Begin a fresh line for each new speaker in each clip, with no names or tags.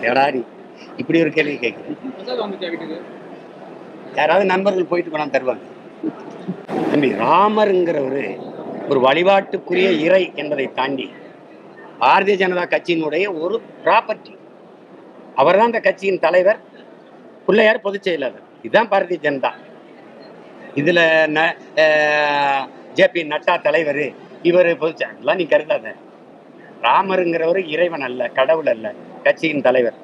எடாரி இப்படி ஒரு கேள்வி கேட்குறேன். யாராவது நண்பர்கள் போயிட்டு போனா தருவாங்க. தம்பி, ராமருங்கிறவரு ஒரு வழிபாட்டுக்குரிய இறை என்பதை தாண்டி பாரதிய ஜனதா கட்சியினுடைய ஒரு ப்ராப்பர்ட்டி. அவர் தான் இந்த கட்சியின் தலைவர், பிள்ளையார் பொதுச் செயலாளர். இதுதான் பாரதிய ஜனதா. இதுல ஜே.பி. நட்டா தலைவர், இவர் பொதுச் செயலாளர். நீ கருதாத. ராமருங்கிறவரு இறைவன் அல்ல, கடவுள் அல்ல, கட்சியின் தலைவர்.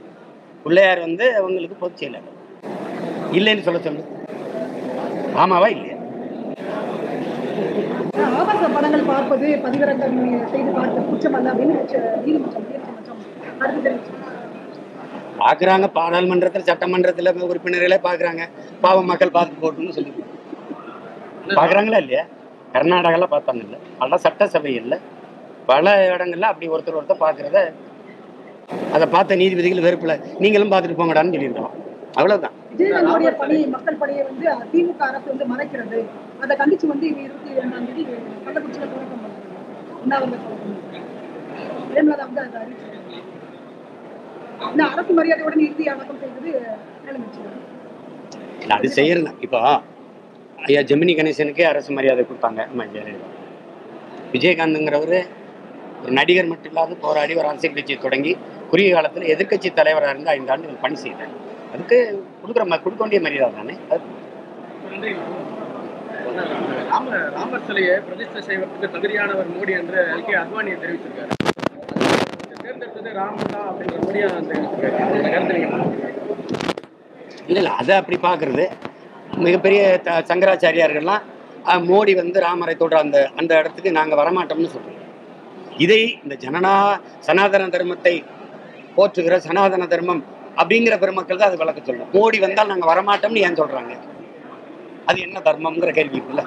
பிள்ளையார் வந்து அவங்களுக்கு பொதுச் செயலாளர். இல்லைன்னு சொல்ல சொல்லு. ஆமாவா இல்லையா?
ஆபாச படங்கள் பார்ப்பது பதிவிறக்கம் செய்து பார்க்க குற்றம் அல்ல அப்படின்னு நீதிமன்றம்
பாக்குறாங்க. பாராளுமன்றத்தில் சட்டமன்றத்தில் உறுப்பினர்களே பாக்குறாங்க. பாவம், மக்கள் பார்த்து போட்டுன்னு சொல்லி பாக்குறாங்களா இல்லையா? கர்நாடகால பார்த்தாங்கல்ல, பல சட்டசபைகள்ல பல இடங்கள்ல அப்படி ஒருத்தர் பாக்குறத அதை பார்த்த நீதிபதிகள் வெறுப்புல நீங்களும் பார்த்துட்டு போங்கடான்னு சொல்லியிருக்கலாம். அவ்வளவுதான்.
விஜயகாந்தோடைய பணி, மக்கள் பணியை வந்து திமுக அரசு வந்து மறைக்கிறது. அதை கண்டிச்சு வந்து 22ஆம் தேதி கள்ளக்குறிச்சியில போராட்டம் பண்றாங்க. பிரேமலதா வந்து அதை அறிவிச்சிருக்காங்க. இந்த அரசு மரியாதையுடன் இறுதி அடக்கம் செய்வது
இல்லை, அது செய்யறங்க. இப்போ ஐயா ஜெமினி கணேசனுக்கே அரசு மரியாதை கொடுத்தாங்க. விஜயகாந்துங்கிறவரு ஒரு நடிகர் மட்டும் இல்லாத போராடி ஒரு அரசியல் கட்சியை தொடங்கி குறுகிய காலத்தில் எதிர்கட்சி தலைவராக இருந்து 5 ஆண்டுகள் பணி செய்தார். அதுக்கு கொடுக்க வேண்டிய மரியாதை தானே.
ராமர் சிலையை பிரதிஷ்டை செய்வதற்கு தகுதியானவர் மோடி என்று எல்கே அத்வானியை தெரிவிச்சிருக்காரு. தேர்ந்தெடுத்தது ராமர் தான் அப்படின்ற மோடியா
இல்லை, அதை அப்படி பார்க்கறது. மிகப்பெரிய சங்கராச்சாரியார்கள்லாம் மோடி வந்து ராமரை தொடுற அந்த இடத்துக்கு நாங்கள் வரமாட்டோம்னு சொல்றோம். இதை இந்த சனாதன தர்மத்தை போற்றுகிற சனாதன தர்மம் அப்படிங்கிற பெருமக்கள் தான் அது விளக்க சொல்லணும். மோடி வந்தால் நாங்கள் வரமாட்டோம்னு ஏன் சொல்றாங்க? அது என்ன தர்மம்ங்கிற கேள்வி இருக்குல்ல.